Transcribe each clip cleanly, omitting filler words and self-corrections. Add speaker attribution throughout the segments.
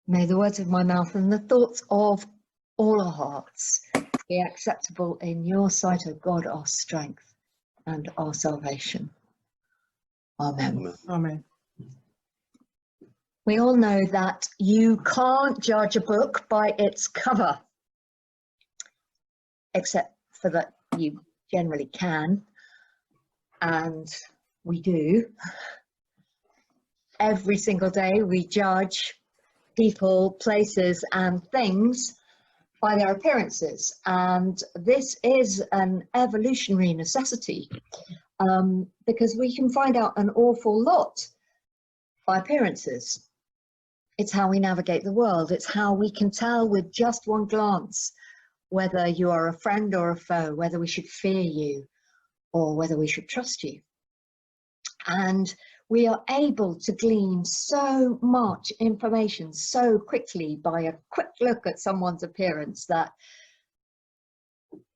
Speaker 1: May the words of my mouth and the thoughts of all our hearts be acceptable in your sight, O God, our strength and our salvation. Amen.
Speaker 2: Amen.
Speaker 1: We all know that you can't judge a book by its cover, except for that you generally can, and we do. Every single day we judge people, places and things by their appearances, and this is an evolutionary necessity, because we can find out an awful lot by appearances. It's how we navigate the world. It's how we can tell with just one glance whether you are a friend or a foe, whether we should fear you or whether we should trust you. And we are able to glean so much information so quickly by a quick look at someone's appearance that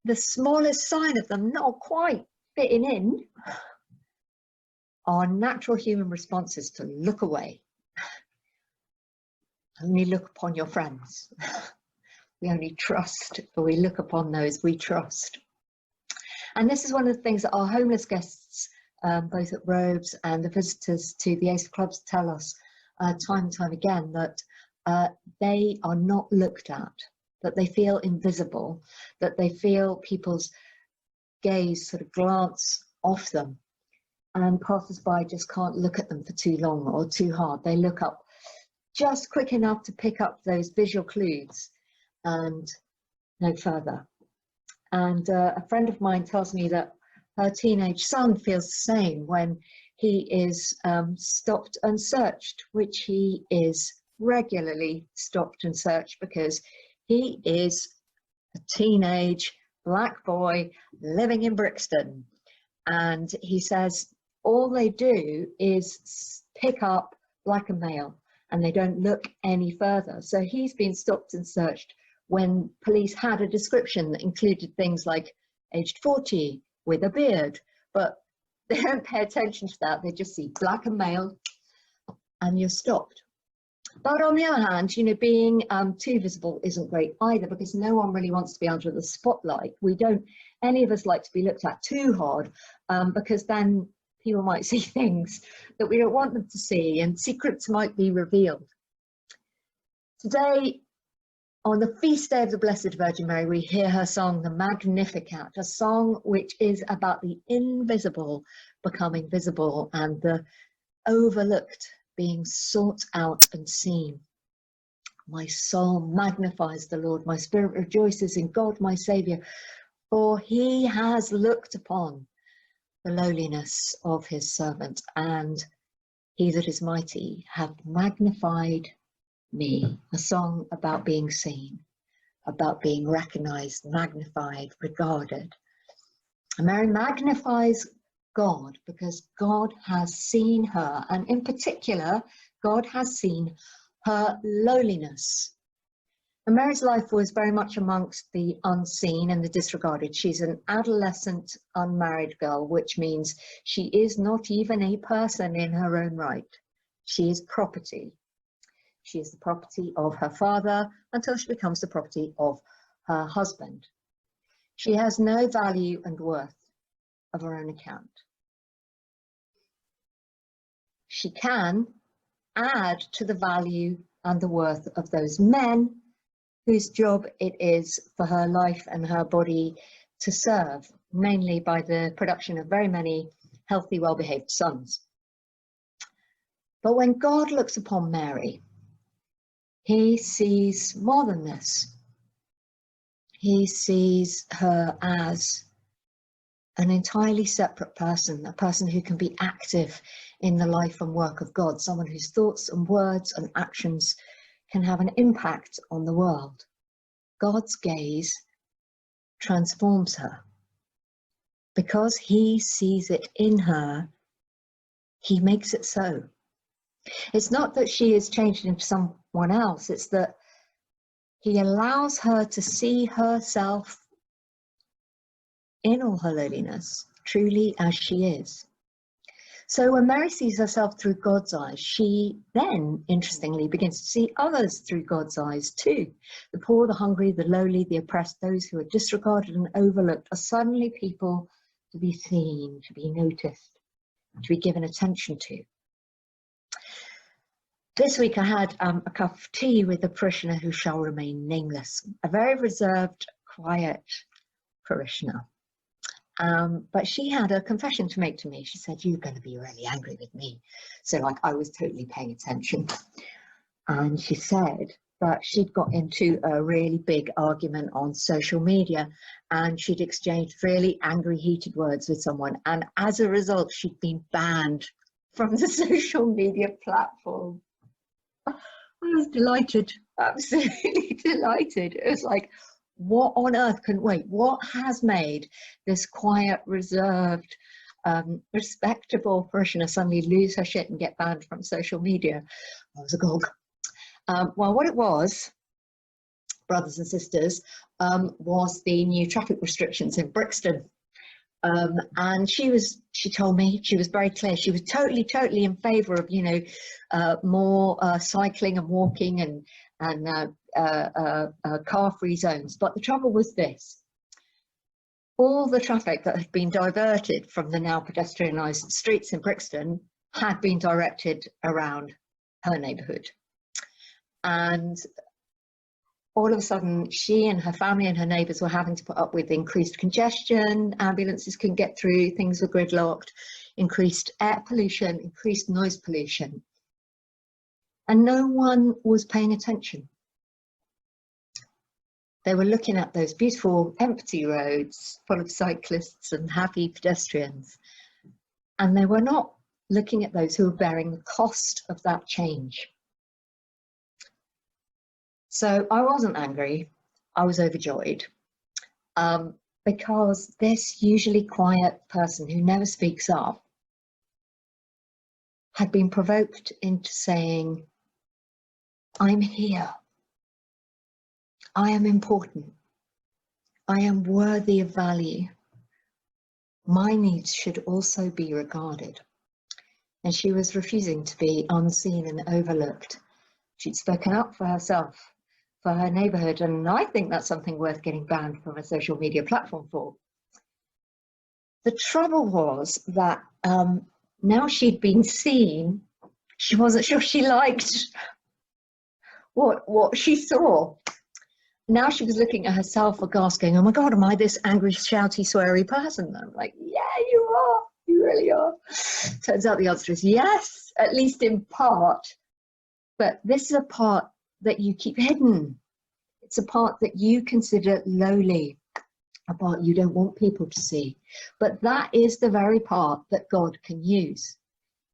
Speaker 1: the smallest sign of them not quite fitting in, our natural human response is to look away. Only look upon your friends. We only trust, or we look upon those we trust. And this is one of the things that our homeless guests, both at Robes and the visitors to the Ace of Clubs, tell us time and time again, that they are not looked at, that they feel invisible, that they feel people's gaze sort of glance off them, and passers-by just can't look at them for too long or too hard. They look up just quick enough to pick up those visual clues and no further. And a friend of mine tells me that her teenage son feels the same when he is stopped and searched, which he is regularly stopped and searched because he is a teenage black boy living in Brixton. And he says all they do is pick up like a male and they don't look any further. So he's been stopped and searched when police had a description that included things like aged 40 with a beard, but they don't pay attention to that. They just see black and male and you're stopped. But on the other hand, you know, being too visible isn't great either, because no one really wants to be under the spotlight. We don't, any of us like to be looked at too hard, because then people might see things that we don't want them to see and secrets might be revealed. Today, on the feast day of the Blessed Virgin Mary, we hear her song, the Magnificat, a song which is about the invisible becoming visible and the overlooked being sought out and seen. My soul magnifies the Lord, my spirit rejoices in God my Saviour, for he has looked upon the lowliness of his servant, and he that is mighty hath magnified me. A song about being seen, about being recognised, magnified, regarded. And Mary magnifies God because God has seen her, and in particular, God has seen her lowliness. And Mary's life was very much amongst the unseen and the disregarded. She's an adolescent, unmarried girl, which means she is not even a person in her own right. She is property. She is the property of her father until she becomes the property of her husband. She has no value and worth of her own account. She can add to the value and the worth of those men whose job it is for her life and her body to serve, mainly by the production of very many healthy, well-behaved sons. But when God looks upon Mary, he sees more than this. He sees her as an entirely separate person, a person who can be active in the life and work of God, someone whose thoughts and words and actions can have an impact on the world. God's gaze transforms her. Because he sees it in her, he makes it so. It's not that she is changed into someone else, it's that he allows her to see herself in all her lowliness, truly as she is. So when Mary sees herself through God's eyes, she then, interestingly, begins to see others through God's eyes too. The poor, the hungry, the lowly, the oppressed, those who are disregarded and overlooked are suddenly people to be seen, to be noticed, to be given attention to. This week I had a cup of tea with a parishioner who shall remain nameless, a very reserved, quiet parishioner. But she had a confession to make to me. She said, "You're going to be really angry with me." So like I was totally paying attention. And she said that she'd got into a really big argument on social media and she'd exchanged really angry, heated words with someone. And as a result, she'd been banned from the social media platform. I was delighted, absolutely delighted. It was like, what on earth can wait? What has made this quiet, reserved, respectable parishioner suddenly lose her shit and get banned from social media? I was agog. Well, what it was, brothers and sisters, was the new traffic restrictions in Brixton. And she told me, she was very clear, she was totally in favour of, you know, more cycling and walking and car-free zones. But the trouble was this: all the traffic that had been diverted from the now pedestrianised streets in Brixton had been directed around her neighbourhood. And all of a sudden, she and her family and her neighbours were having to put up with increased congestion, ambulances couldn't get through, things were gridlocked, increased air pollution, increased noise pollution. And no one was paying attention. They were looking at those beautiful empty roads full of cyclists and happy pedestrians. And they were not looking at those who were bearing the cost of that change. So I wasn't angry, I was overjoyed, because this usually quiet person who never speaks up had been provoked into saying, "I'm here, I am important, I am worthy of value, my needs should also be regarded." And she was refusing to be unseen and overlooked. She'd spoken up for herself, for her neighbourhood, and I think that's something worth getting banned from a social media platform for. The trouble was that now she'd been seen, she wasn't sure she liked what she saw. Now she was looking at herself aghast, going, "Oh my God, am I this angry, shouty, sweary person?" And I'm like, yeah, you are, you really are. Turns out the answer is yes, at least in part. But this is a part that you keep hidden. It's a part that you consider lowly, a part you don't want people to see. But that is the very part that God can use.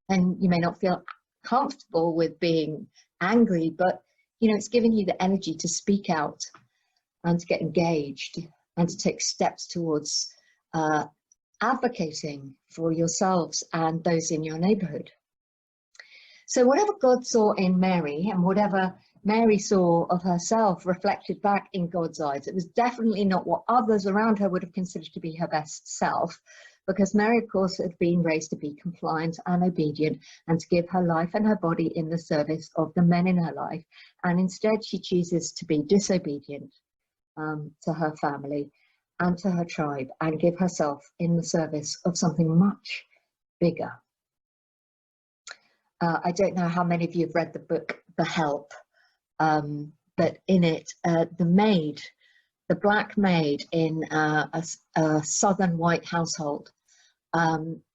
Speaker 1: And you may not feel comfortable with being angry, but you know, it's giving you the energy to speak out and to get engaged and to take steps towards advocating for yourselves and those in your neighbourhood. So whatever God saw in Mary and whatever Mary saw of herself reflected back in God's eyes, it was definitely not what others around her would have considered to be her best self, because Mary, of course, had been raised to be compliant and obedient and to give her life and her body in the service of the men in her life. And instead she chooses to be disobedient to her family and to her tribe and give herself in the service of something much bigger. I don't know how many of you have read the book The Help, but in it, the maid, the black maid in a southern white household,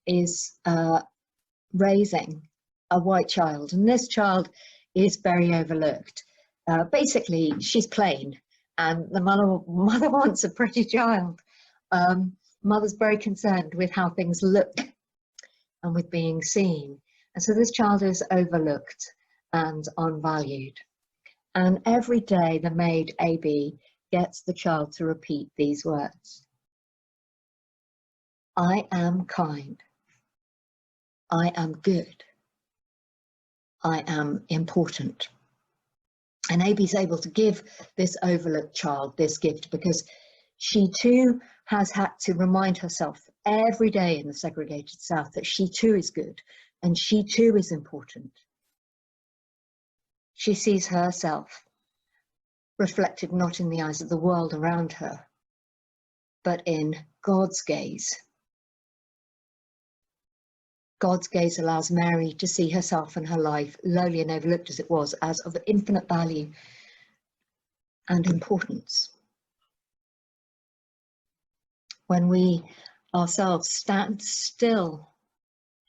Speaker 1: is raising a white child, and this child is very overlooked. Basically, she's plain, and the mother wants a pretty child. Mother's very concerned with how things look and with being seen. And so this child is overlooked and unvalued. And every day the maid, AB, gets the child to repeat these words: "I am kind. I am good. I am important." And AB's able to give this overlooked child this gift because she too has had to remind herself every day in the segregated South that she too is good and she too is important. She sees herself reflected not in the eyes of the world around her, but in God's gaze. God's gaze allows Mary to see herself and her life, lowly and overlooked as it was, as of infinite value and importance. When we ourselves stand still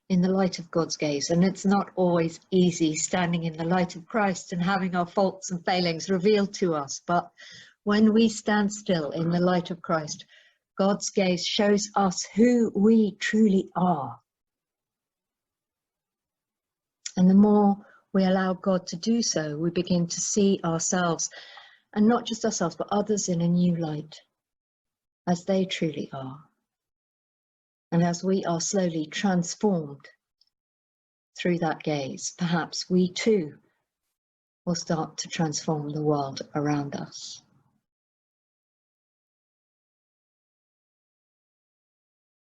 Speaker 1: in the light of God's gaze, and it's not always easy standing in the light of Christ and having our faults and failings revealed to us, but when we stand still in the light of Christ, God's gaze shows us who we truly are. And the more we allow God to do so, we begin to see ourselves, and not just ourselves, but others in a new light, as they truly are. And as we are slowly transformed through that gaze, perhaps we too will start to transform the world around us.